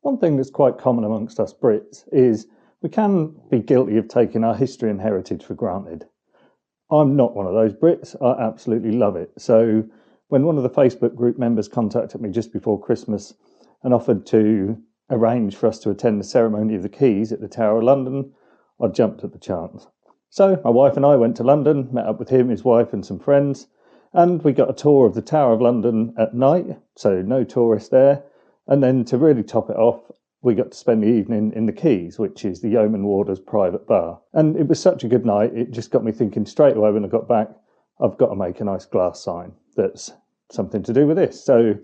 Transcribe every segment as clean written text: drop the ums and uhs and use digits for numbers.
One thing that's quite common amongst us Brits is we can be guilty of taking our history and heritage for granted. I'm not one of those Brits. I absolutely love it. So when one of the Facebook group members contacted me just before Christmas and offered to arrange for us to attend the ceremony of the keys at the Tower of London, I jumped at the chance. So my wife and I went to London, met up with him, his wife and some friends, and we got a tour of the Tower of London at night, so no tourists there. And then to really top it off, we got to spend the evening in the Keys, which is the Yeoman Warder's private bar. And it was such a good night, it just got me thinking straight away when I got back, I've got to make a nice glass sign that's something to do with this. So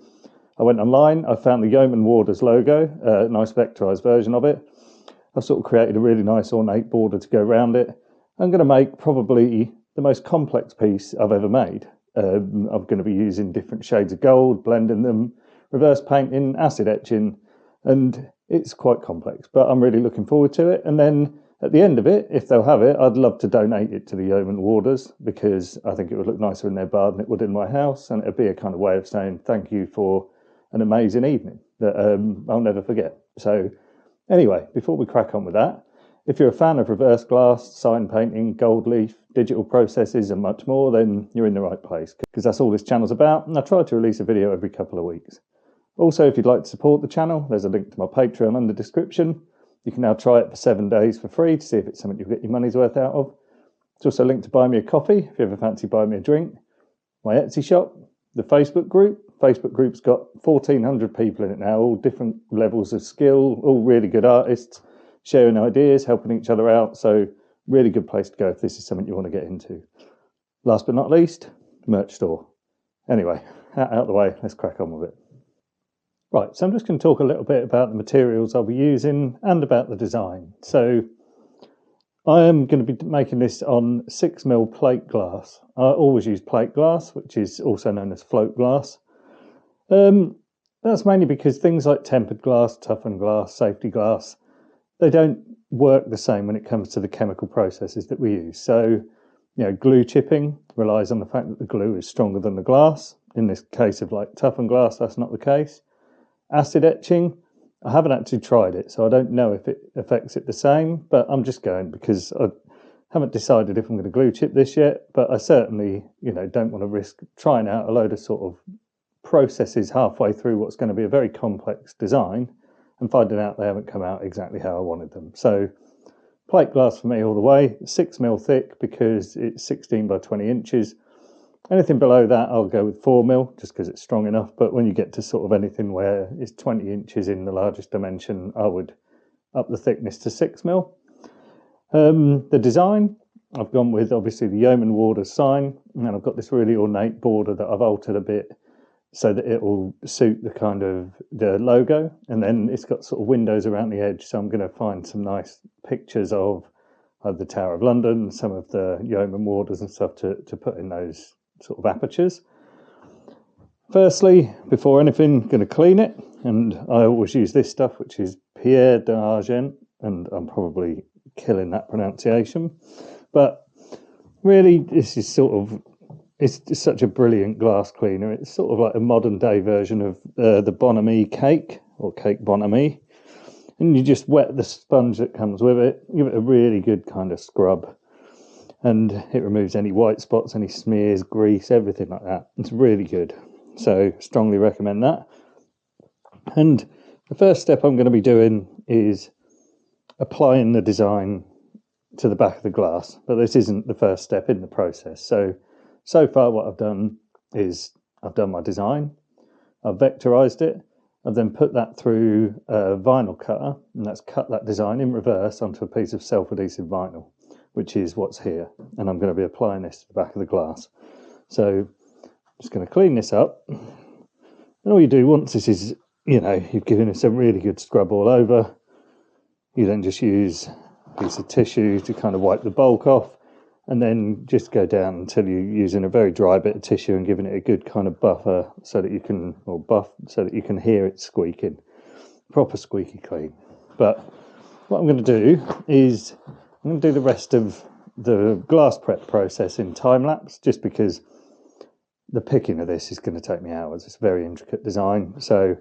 I went online, I found the Yeoman Warder's logo, a nice vectorised version of it. I've sort of created a really nice ornate border to go around it. I'm going to make probably the most complex piece I've ever made. I'm going to be using different shades of gold, blending them, reverse painting, acid etching, and it's quite complex, but I'm really looking forward to it. And then at the end of it, if they'll have it, I'd love to donate it to the Yeoman Warders because I think it would look nicer in their bar than it would in my house, and it'd be a kind of way of saying thank you for an amazing evening that I'll never forget. So anyway, before we crack on with that, if you're a fan of reverse glass, sign painting, gold leaf, digital processes and much more, then you're in the right place because that's all this channel's about, and I try to release a video every couple of weeks. Also, if you'd like to support the channel, there's a link to my Patreon in the description. You can now try it for 7 days for free to see if it's something you'll get your money's worth out of. There's also a link to buy me a coffee if you ever fancy buying me a drink. My Etsy shop, the Facebook group. Facebook group's got 1,400 people in it now, all different levels of skill, all really good artists, sharing ideas, helping each other out. So really good place to go if this is something you want to get into. Last but not least, merch store. Anyway, out of the way, let's crack on with it. Right, so I'm just going to talk a little bit about the materials I'll be using and about the design. So I am going to be making this on 6mm plate glass. I always use plate glass, which is also known as float glass. That's mainly because things like tempered glass, toughened glass, safety glass, they don't work the same when it comes to the chemical processes that we use. So, glue chipping relies on the fact that the glue is stronger than the glass. In this case of like toughened glass, that's not the case. Acid etching, I haven't actually tried it, so I don't know if it affects it the same, but I'm just going because I haven't decided if I'm going to glue chip this yet, but I certainly, don't want to risk trying out a load of sort of processes halfway through what's going to be a very complex design and finding out they haven't come out exactly how I wanted them. So plate glass for me all the way, 6mm thick because it's 16 by 20 inches. Anything below that, I'll go with 4mm just because it's strong enough. But when you get to sort of anything where it's 20 inches in the largest dimension, I would up the thickness to 6mm. The design, I've gone with obviously the Yeoman Warder's sign, and then I've got this really ornate border that I've altered a bit so that it will suit the kind of the logo. And then it's got sort of windows around the edge, so I'm going to find some nice pictures of the Tower of London, some of the Yeoman Warders and stuff to put in those sort of apertures. Firstly, before anything, I'm going to clean it, and I always use this stuff, which is Pierre d'Argent, and I'm probably killing that pronunciation, but really this is it's just such a brilliant glass cleaner. It's sort of like a modern day version of the Bonhomie cake, or cake Bonhomie, and you just wet the sponge that comes with it, give it a really good kind of scrub, and it removes any white spots, any smears, grease, everything like that. It's really good. So strongly recommend that. And the first step I'm going to be doing is applying the design to the back of the glass. But this isn't the first step in the process. So far what I've done is I've done my design. I've vectorized it. I've then put that through a vinyl cutter, and that's cut that design in reverse onto a piece of self-adhesive vinyl, which is what's here, and I'm going to be applying this to the back of the glass. So I'm just going to clean this up, and all you do once this is, you've given us a really good scrub all over, you then just use a piece of tissue to kind of wipe the bulk off, and then just go down until you're using a very dry bit of tissue and giving it a good kind of buffer so that you can hear it squeaking. Proper squeaky clean. But what I'm going to do is I'm going to do the rest of the glass prep process in time lapse, just because the picking of this is going to take me hours. It's a very intricate design, so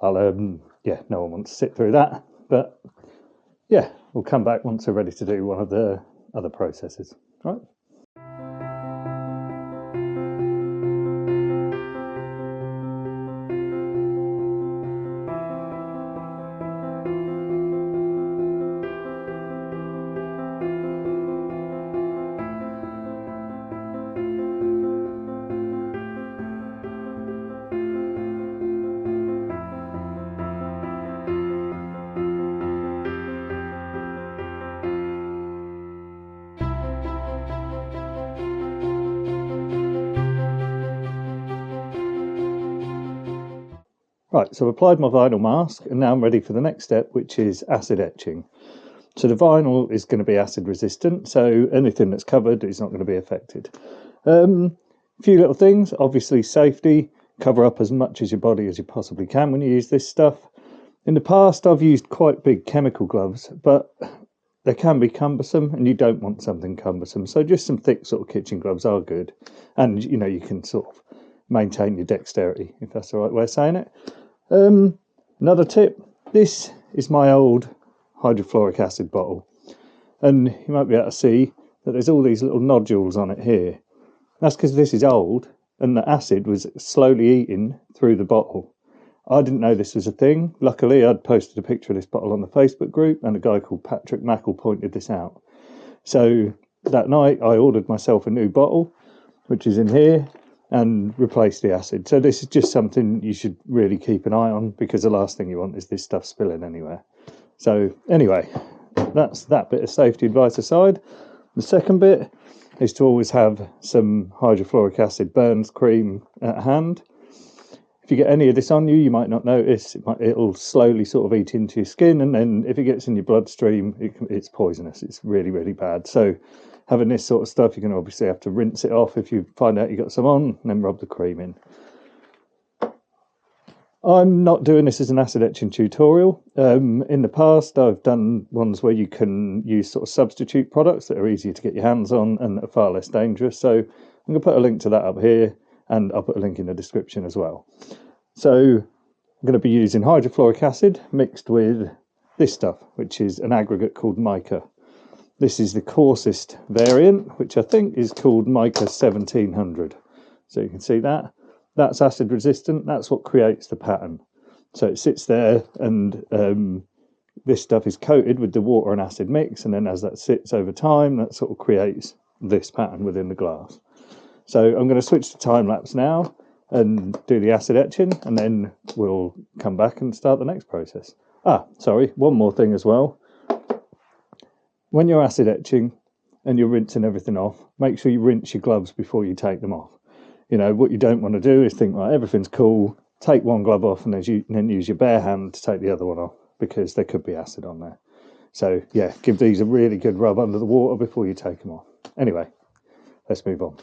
I'll yeah, no one wants to sit through that. But yeah, we'll come back once we're ready to do one of the other processes, right? Right, so I've applied my vinyl mask and now I'm ready for the next step, which is acid etching. So the vinyl is going to be acid resistant, so anything that's covered is not going to be affected. A few little things, obviously safety, cover up as much as your body as you possibly can when you use this stuff. In the past I've used quite big chemical gloves, but they can be cumbersome and you don't want something cumbersome, so just some thick sort of kitchen gloves are good, and you know, you can sort of maintain your dexterity, if that's the right way of saying it. Another tip, this is my old hydrofluoric acid bottle, and you might be able to see that there's all these little nodules on it here. That's because this is old and the acid was slowly eating through the bottle. I didn't know this was a thing. Luckily I'd posted a picture of this bottle on the Facebook group and a guy called Patrick Mackle pointed this out. So that night I ordered myself a new bottle, which is in here, and replace the acid. So this is just something you should really keep an eye on, because the last thing you want is this stuff spilling anywhere. So anyway, that's that bit of safety advice aside. The second bit is to always have some hydrofluoric acid burns cream at hand. If you get any of this on you, you might not notice. It'll slowly sort of eat into your skin, and then if it gets in your bloodstream, it's poisonous. It's really, really bad. So having this sort of stuff, you're going to obviously have to rinse it off if you find out you've got some on, and then rub the cream in. I'm not doing this as an acid etching tutorial. In the past, I've done ones where you can use sort of substitute products that are easier to get your hands on and are far less dangerous. So I'm going to put a link to that up here, and I'll put a link in the description as well. So I'm going to be using hydrofluoric acid mixed with this stuff, which is an aggregate called mica. This is the coarsest variant, which I think is called mica 1700. So you can see that. That's acid resistant. That's what creates the pattern. So it sits there, and this stuff is coated with the water and acid mix, and then as that sits over time, that sort of creates this pattern within the glass. So I'm going to switch to time lapse now and do the acid etching, and then we'll come back and start the next process. Sorry, one more thing as well. When you're acid etching and you're rinsing everything off, make sure you rinse your gloves before you take them off. You know, what you don't want to do is think, right, everything's cool, take one glove off and then use your bare hand to take the other one off, because there could be acid on there. So yeah, give these a really good rub under the water before you take them off. Anyway, let's move on.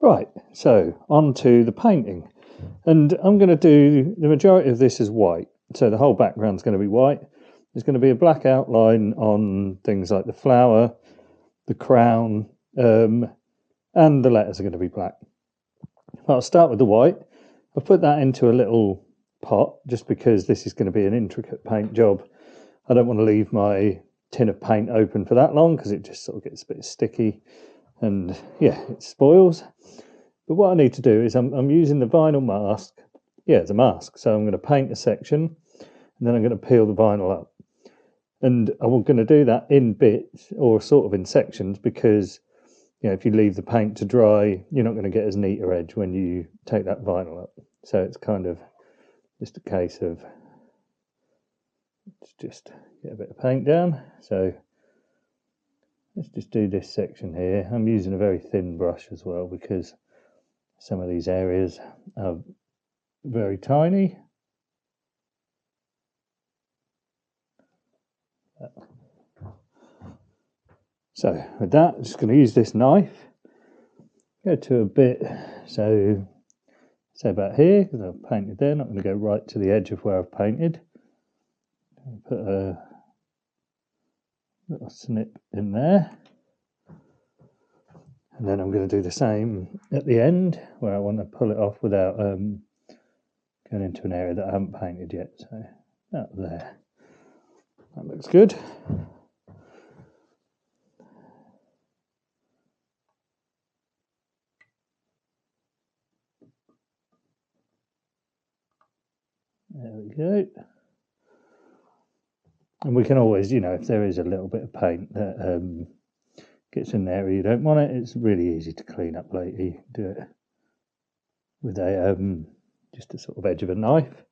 Right, so on to the painting, and I'm going to do the majority of this as white, so the whole background's going to be white. There's going to be a black outline on things like the flower, the crown, and the letters are going to be black. I'll start with the white. I've put that into a little pot just because this is going to be an intricate paint job. I don't want to leave my tin of paint open for that long because it just sort of gets a bit sticky and yeah, it spoils. But what I need to do is I'm using the vinyl mask. Yeah, it's a mask. So I'm going to paint a section and then I'm going to peel the vinyl up. And I'm going to do that in bits or sort of in sections because, you know, if you leave the paint to dry, you're not going to get as neat an edge when you take that vinyl up. So it's kind of just a case of just get a bit of paint down. So let's just do this section here. I'm using a very thin brush as well because some of these areas are very tiny. So with that, I'm just going to use this knife, go to a bit, so say about here, because I've painted there, not going to go right to the edge of where I've painted. Put a little snip in there. And then I'm going to do the same at the end, where I want to pull it off without going into an area that I haven't painted yet. So that there. That looks good. There we go. And we can always, you know, if there is a little bit of paint that gets in there you don't want it, it's really easy to clean up later. You can do it with a just a sort of edge of a knife.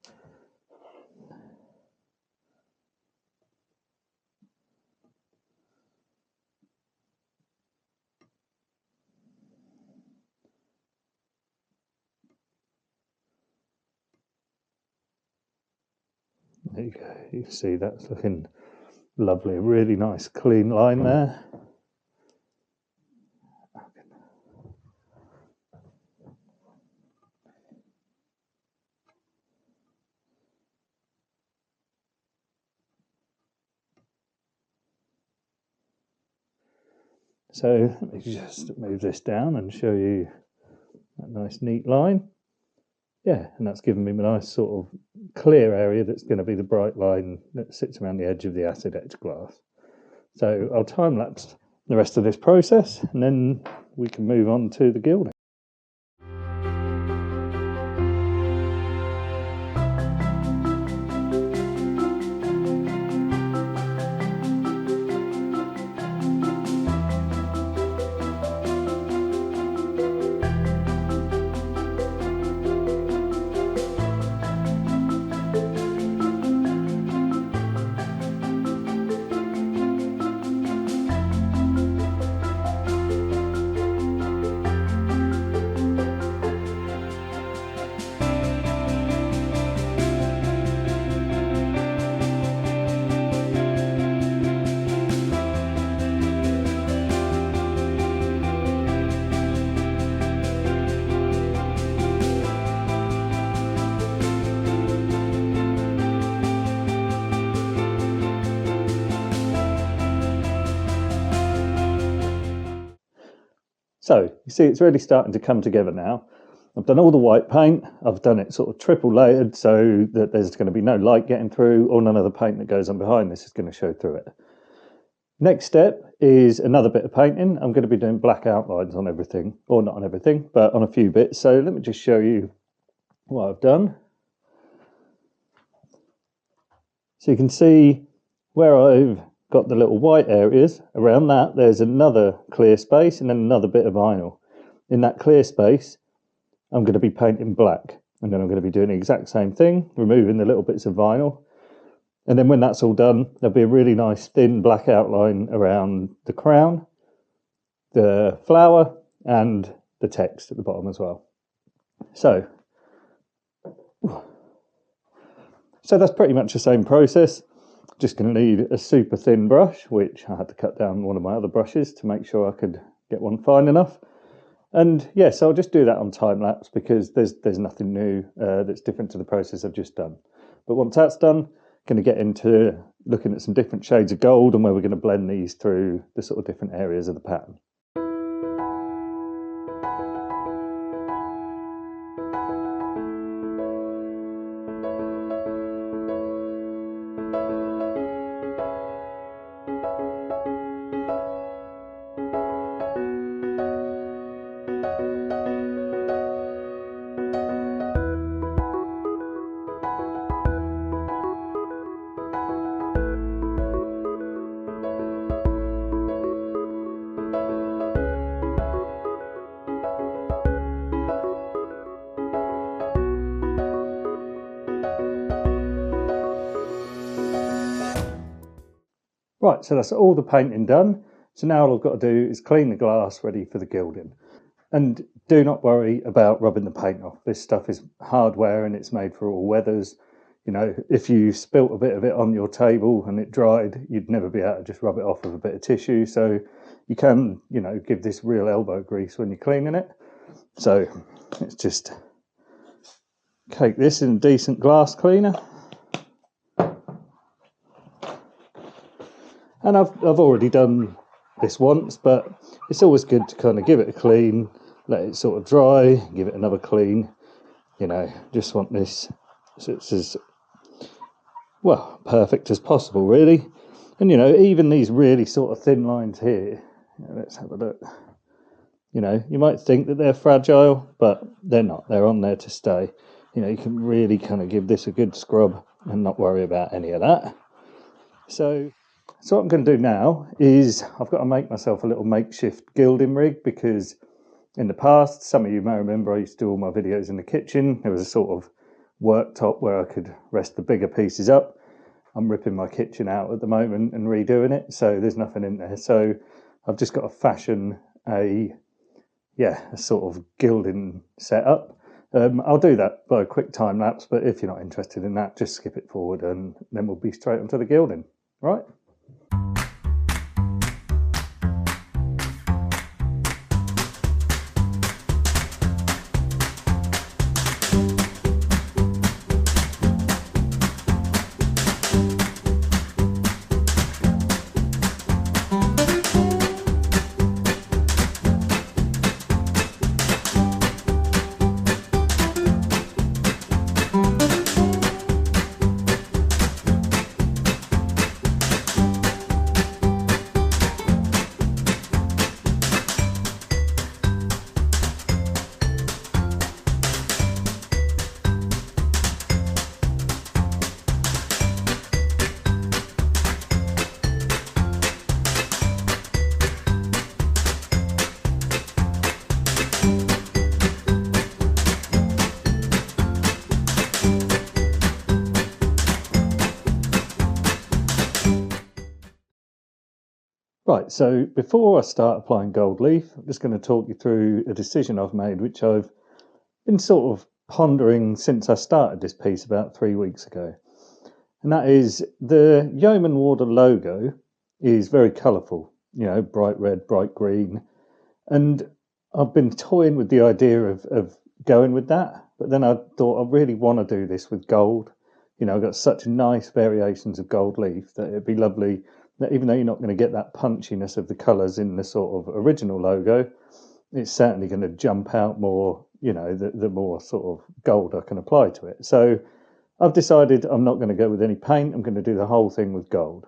There you go. You can see that's looking lovely. A really nice clean line there. So let me just move this down and show you that nice neat line. Yeah, and that's given me a nice sort of clear area that's going to be the bright line that sits around the edge of the acid etched glass. So I'll time lapse the rest of this process and then we can move on to the gilding. So you see it's really starting to come together now. I've done all the white paint, I've done it sort of triple layered so that there's going to be no light getting through or none of the paint that goes on behind this is going to show through it. Next step is another bit of painting. I'm going to be doing black outlines on everything, or not on everything, but on a few bits. So let me just show you what I've done. So you can see where I've got the little white areas. Around that there's another clear space and then another bit of vinyl. In that clear space I'm going to be painting black, and then I'm going to be doing the exact same thing, removing the little bits of vinyl, and then when that's all done there'll be a really nice thin black outline around the crown, the flower and the text at the bottom as well. So that's pretty much the same process. Just going to need a super thin brush, which I had to cut down one of my other brushes to make sure I could get one fine enough. And yeah, so I'll just do that on time lapse because there's nothing new that's different to the process I've just done. But once that's done, going to get into looking at some different shades of gold and where we're going to blend these through the sort of different areas of the pattern. Right, so that's all the painting done. So now all I've got to do is clean the glass ready for the gilding. And do not worry about rubbing the paint off. This stuff is hardware and it's made for all weathers. You know, if you spilt a bit of it on your table and it dried, you'd never be able to just rub it off with a bit of tissue. So you can, you know, give this real elbow grease when you're cleaning it. So let's just cake this in a decent glass cleaner. And I've already done this once, but it's always good to kind of give it a clean, let it sort of dry, give it another clean. You know, just want this so it's as well perfect as possible, really. And you know, even these really sort of thin lines here, let's have a look. You know, you might think that they're fragile, but they're not. They're on there to stay. You know, you can really kind of give this a good scrub and not worry about any of that. So what I'm going to do now is I've got to make myself a little makeshift gilding rig, because in the past, some of you may remember, I used to do all my videos in the kitchen. There was a sort of worktop where I could rest the bigger pieces up. I'm ripping my kitchen out at the moment and redoing it, so there's nothing in there. So I've just got to fashion a sort of gilding setup. I'll do that by a quick time lapse, but if you're not interested in that, just skip it forward and then we'll be straight onto the gilding. Right? Right, so before I start applying gold leaf, I'm just going to talk you through a decision I've made, which I've been sort of pondering since I started this piece about 3 weeks ago. And that is, the Yeoman Warder logo is very colourful, you know, bright red, bright green. And I've been toying with the idea of going with that, but then I thought I really want to do this with gold. You know, I've got such nice variations of gold leaf that it'd be lovely that even though you're not going to get that punchiness of the colours in the sort of original logo, it's certainly going to jump out more, you know, the more sort of gold I can apply to it. So I've decided I'm not going to go with any paint. I'm going to do the whole thing with gold.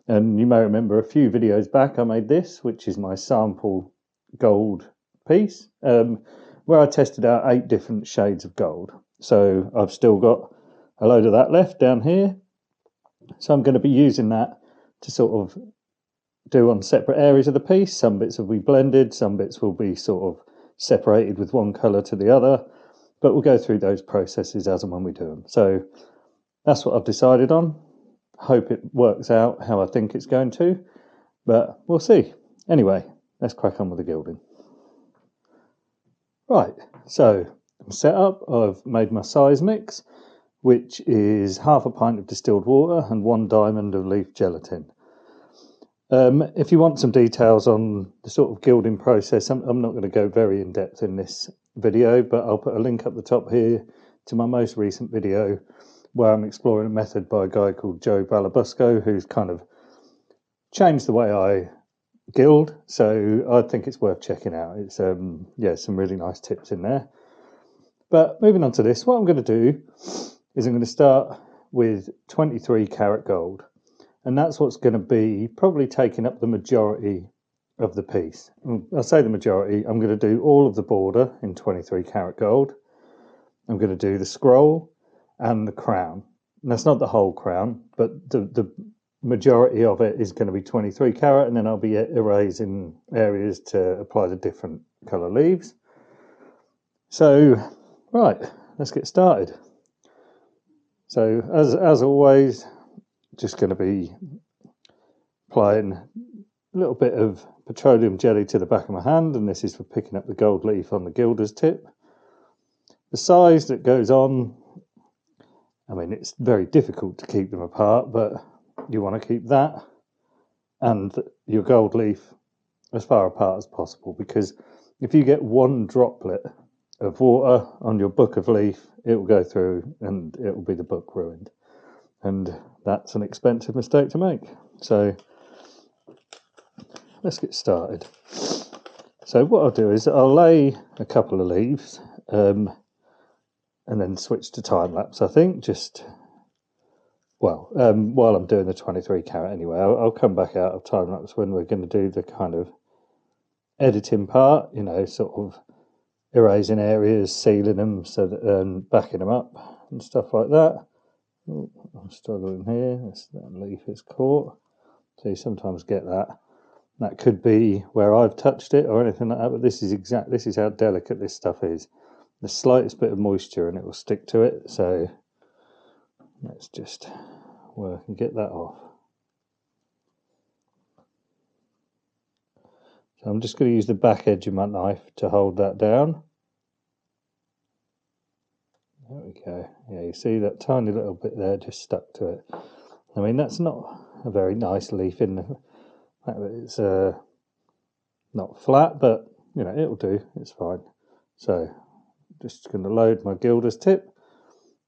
And you may remember a few videos back I made this, which is my sample gold piece, where I tested out 8 different shades of gold. So I've still got a load of that left down here. So I'm going to be using that to sort of do on separate areas of the piece. Some bits will be blended, some bits will be sort of separated with one colour to the other, but we'll go through those processes as and when we do them. So that's what I've decided on. Hope it works out how I think it's going to, but we'll see. Anyway, let's crack on with the gilding. Right, so I'm set up. I've made my size mix, which is half a pint of distilled water and 1 diamond of leaf gelatin. If you want some details on the sort of gilding process, I'm not going to go very in depth in this video, but I'll put a link up the top here to my most recent video where I'm exploring a method by a guy called Joe Balabusco, who's kind of changed the way I gild. So I think it's worth checking out. It's some really nice tips in there. But moving on to this, what I'm going to do is I'm going to start with 23 karat gold. And that's what's going to be probably taking up the majority of the piece. I'll say the majority. I'm going to do all of the border in 23 karat gold. I'm going to do the scroll and the crown. And that's not the whole crown, but the majority of it is going to be 23 karat, and then I'll be erasing areas to apply the different colour leaves. So, right, let's get started. So, as always, just going to be applying a little bit of petroleum jelly to the back of my hand, and this is for picking up the gold leaf on the gilder's tip. The size that goes on, I mean, it's very difficult to keep them apart, but you want to keep that and your gold leaf as far apart as possible, because if you get one droplet of water on your book of leaf, it will go through and it will be the book ruined. And that's an expensive mistake to make. So let's get started. So what I'll do is I'll lay a couple of leaves and then switch to time lapse, I think, while I'm doing the 23 carat anyway. I'll come back out of time lapse when we're going to do the kind of editing part, you know, sort of erasing areas, sealing them, so that backing them up and stuff like that. Oh, I'm struggling here. That leaf is caught. So you sometimes get that. That could be where I've touched it or anything like that, but this is how delicate this stuff is. The slightest bit of moisture and it will stick to it. So let's just work and get that off. So I'm just going to use the back edge of my knife to hold that down. There we go. Yeah, you see that tiny little bit there just stuck to it. I mean, that's not a very nice leaf in the fact that it's not flat, but you know, it'll do. It's fine. So just going to load my gilder's tip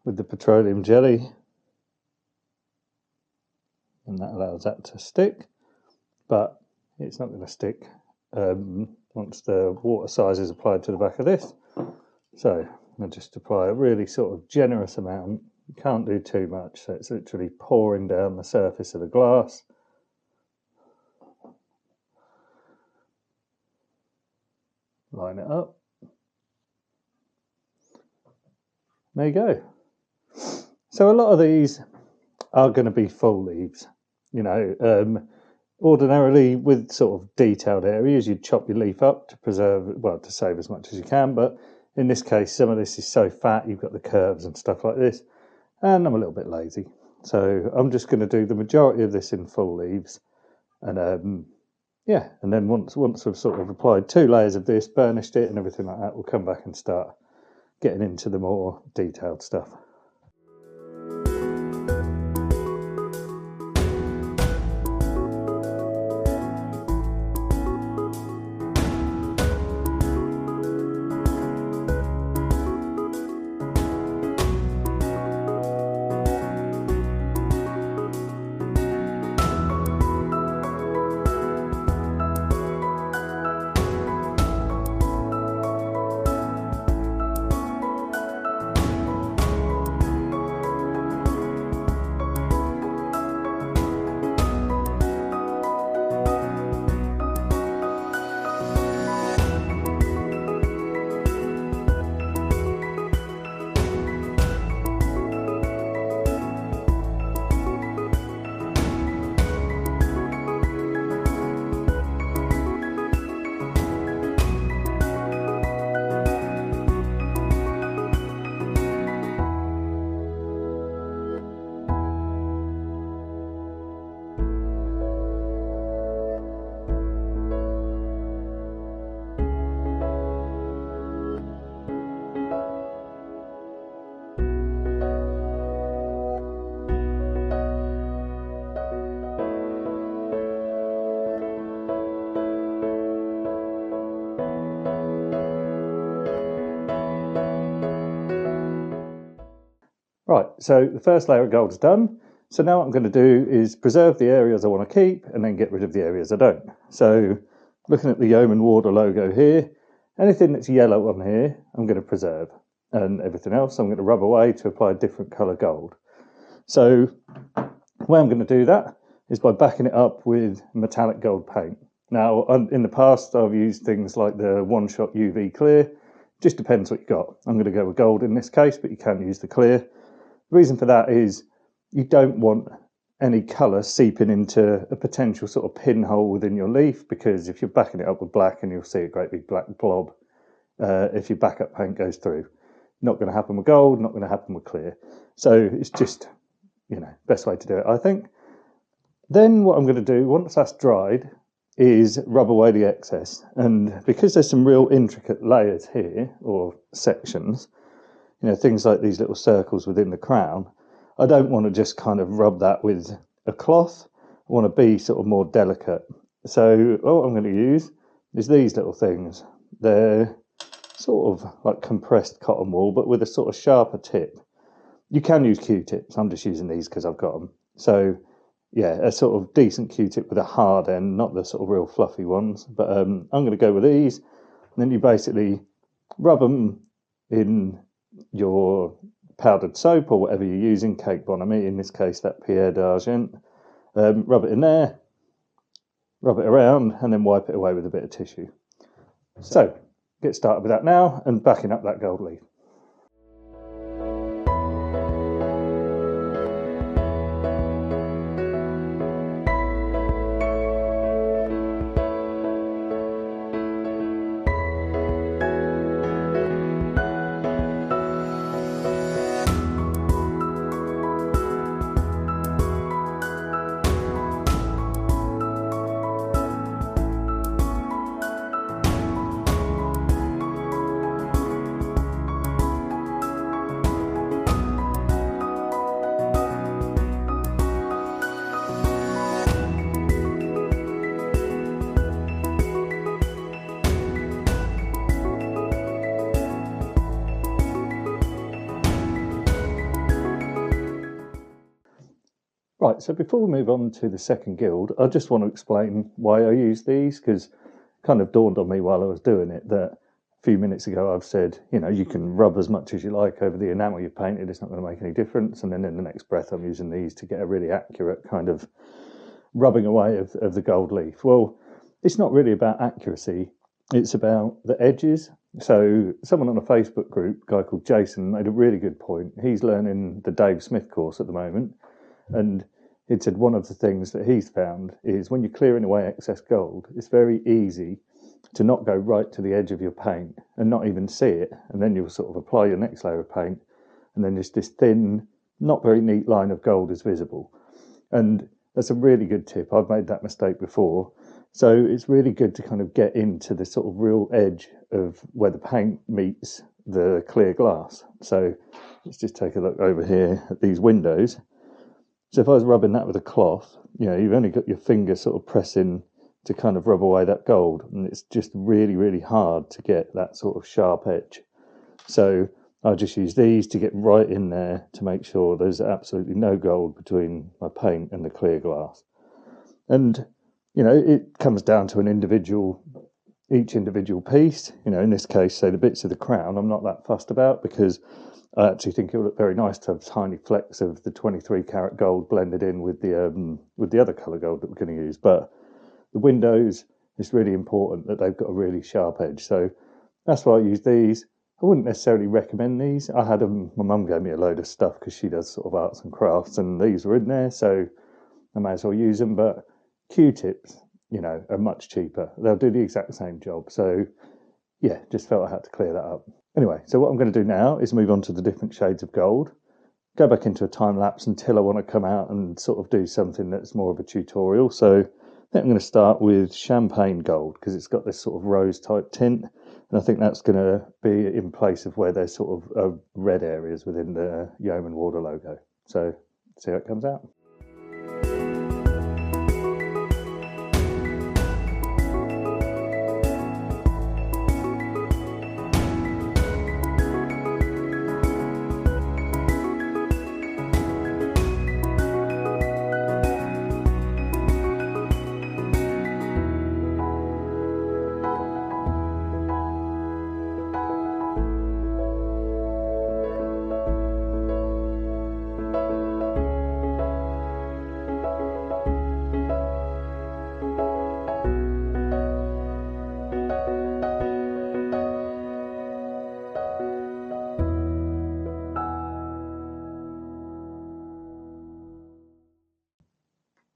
with the petroleum jelly, and that allows that to stick, but it's not going to stick once the water size is applied to the back of this. So I'll just apply a really sort of generous amount. You can't do too much, so it's literally pouring down the surface of the glass. Line it up. There you go. So a lot of these are going to be full leaves, you know. Ordinarily, with sort of detailed areas, you'd chop your leaf up to preserve, well, to save as much as you can. But in this case, some of this is so fat, you've got the curves and stuff like this. And I'm a little bit lazy. So I'm just going to do the majority of this in full leaves. And yeah, and then once I've sort of applied 2 layers of this, burnished it and everything like that, we'll come back and start getting into the more detailed stuff. Right, so the first layer of gold is done. So now what I'm going to do is preserve the areas I want to keep and then get rid of the areas I don't. So looking at the Yeoman Warder logo here, anything that's yellow on here, I'm going to preserve. And everything else I'm going to rub away to apply a different colour gold. So the way I'm going to do that is by backing it up with metallic gold paint. Now, in the past, I've used things like the one-shot UV clear. Just depends what you got. I'm going to go with gold in this case, but you can use the clear. The reason for that is you don't want any colour seeping into a potential sort of pinhole within your leaf, because if you're backing it up with black and you'll see a great big black blob if your backup paint goes through. Not going to happen with gold, not going to happen with clear. So it's just, you know, best way to do it, I think. Then what I'm going to do, once that's dried, is rub away the excess. And because there's some real intricate layers here, or sections, things like these little circles within the crown, I don't want to just kind of rub that with a cloth. I want to be sort of more delicate. So what I'm going to use is these little things. They're sort of like compressed cotton wool, but with a sort of sharper tip. You can use Q-tips. I'm just using these because I've got them. So yeah, a sort of decent Q-tip with a hard end, not the sort of real fluffy ones. But I'm going to go with these. And then you basically rub them in your powdered soap or whatever you're using, Cake Bonhomie, in this case that Pierre d'Argent. Rub it in there, rub it around, and then wipe it away with a bit of tissue. So get started with that now and backing up that gold leaf. Right, so before we move on to the second guild, I just want to explain why I use these, because it kind of dawned on me while I was doing it that a few minutes ago I've said, you can rub as much as you like over the enamel you've painted, it's not going to make any difference. And then in the next breath I'm using these to get a really accurate kind of rubbing away of the gold leaf. Well, it's not really about accuracy, it's about the edges. So someone on a Facebook group, a guy called Jason, made a really good point. He's learning the Dave Smith course at the moment. And it said one of the things that he's found is when you're clearing away excess gold, it's very easy to not go right to the edge of your paint and not even see it. And then you'll sort of apply your next layer of paint, and then just this thin, not very neat line of gold is visible. And that's a really good tip. I've made that mistake before. So it's really good to kind of get into the sort of real edge of where the paint meets the clear glass. So let's just take a look over here at these windows. So if I was rubbing that with a cloth, you've only got your finger sort of pressing to kind of rub away that gold, and it's just really, really hard to get that sort of sharp edge. So I just use these to get right in there to make sure there's absolutely no gold between my paint and the clear glass. And, it comes down to each individual piece. In this case, say the bits of the crown, I'm not that fussed about because I actually think it would look very nice to have tiny flecks of the 23 karat gold blended in with the other colour gold that we're going to use. But the windows, it's really important that they've got a really sharp edge. So that's why I use these. I wouldn't necessarily recommend these. I had them, my mum gave me a load of stuff because she does sort of arts and crafts, and these were in there, so I may as well use them. But Q-tips, are much cheaper. They'll do the exact same job. So yeah, just felt I had to clear that up. Anyway, so what I'm going to do now is move on to the different shades of gold, go back into a time lapse until I want to come out and sort of do something that's more of a tutorial. So I think I'm going to start with champagne gold because it's got this sort of rose type tint, and I think that's going to be in place of where there's sort of red areas within the Yeoman Warder logo. So see how it comes out.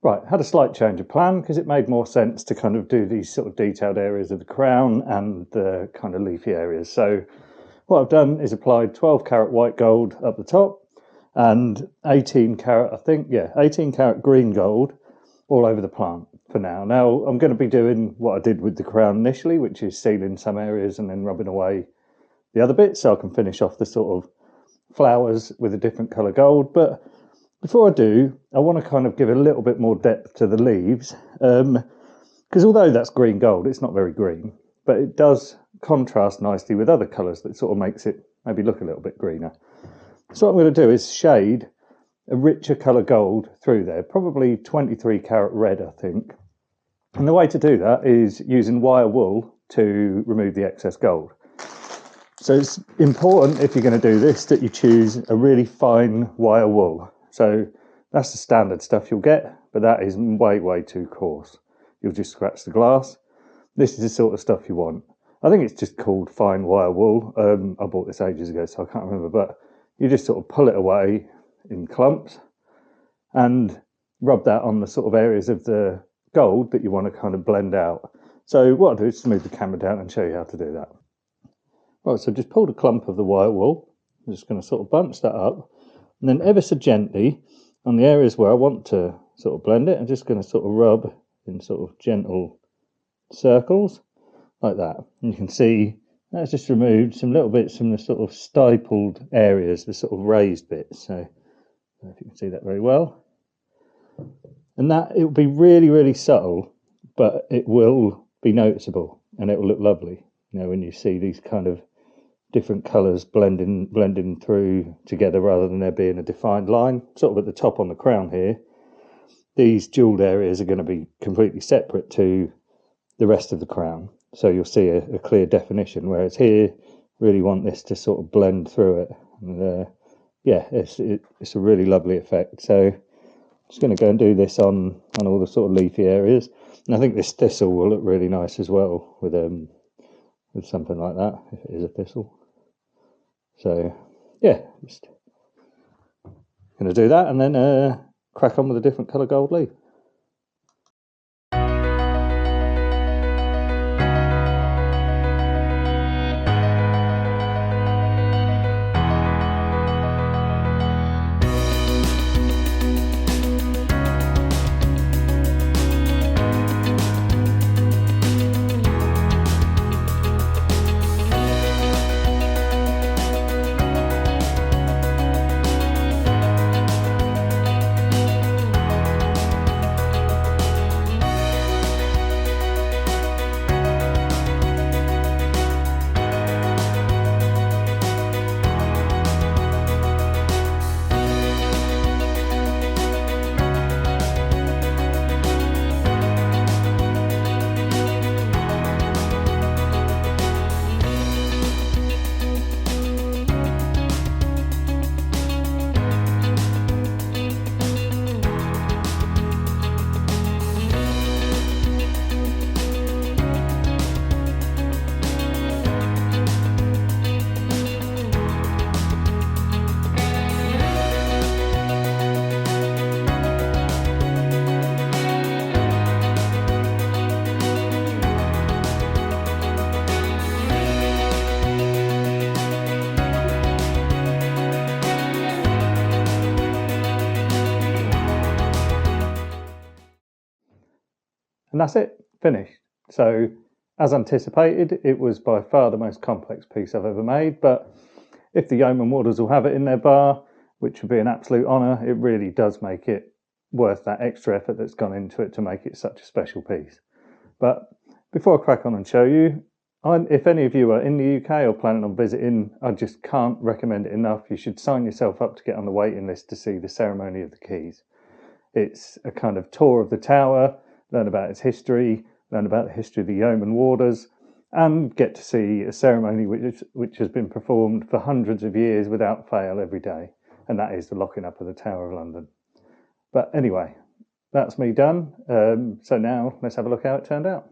Right, had a slight change of plan because it made more sense to kind of do these sort of detailed areas of the crown and the kind of leafy areas. So what I've done is applied 12 karat white gold up the top and 18 karat, 18 karat green gold all over the plant for now. Now I'm going to be doing what I did with the crown initially, which is sealing some areas and then rubbing away the other bits so I can finish off the sort of flowers with a different colour gold. But before I do, I want to kind of give a little bit more depth to the leaves, because although that's green gold, it's not very green, but it does contrast nicely with other colours that sort of makes it maybe look a little bit greener. So what I'm going to do is shade a richer colour gold through there, probably 23 carat red, I think. And the way to do that is using wire wool to remove the excess gold. So it's important, if you're going to do this, that you choose a really fine wire wool. So that's the standard stuff you'll get, but that is way too coarse. You'll just scratch the glass. This is the sort of stuff you want. I think it's just called fine wire wool. I bought this ages ago, so I can't remember, but you just sort of pull it away in clumps and rub that on the sort of areas of the gold that you want to kind of blend out. So what I'll do is just move the camera down and show you how to do that. Right, so just pulled a clump of the wire wool. I'm just going to sort of bunch that up, and then ever so gently on the areas where I want to sort of blend it, I'm just going to sort of rub in sort of gentle circles like that. And you can see that's just removed some little bits from the sort of stippled areas, the sort of raised bits. So I don't know if you can see that very well. And that, it will be really subtle, but it will be noticeable and it will look lovely. You know, when you see these kind of different colours blending through together rather than there being a defined line. Sort of at the top on the crown here, these jewelled areas are going to be completely separate to the rest of the crown. So you'll see a clear definition, whereas here, really want this to sort of blend through it. And yeah, it's a really lovely effect. So I'm just going to go and do this on all the sort of leafy areas. And I think this thistle will look really nice as well with something like that, if it is a thistle. So yeah, just going to do that and then crack on with a different colour gold leaf. And that's it, finished. So as anticipated, it was by far the most complex piece I've ever made, but if the yeoman warders will have it in their bar, which would be an absolute honour, it really does make it worth that extra effort that's gone into it to make it such a special piece. But before I crack on and show you, if any of you are in the UK or planning on visiting, I just can't recommend it enough. You should sign yourself up to get on the waiting list to see the ceremony of the keys. It's a kind of tour of the tower, learn about its history, learn about the history of the yeoman warders, and get to see a ceremony which has been performed for hundreds of years without fail every day, and that is the locking up of the Tower of London. But anyway, that's me done. So now let's have a look how it turned out.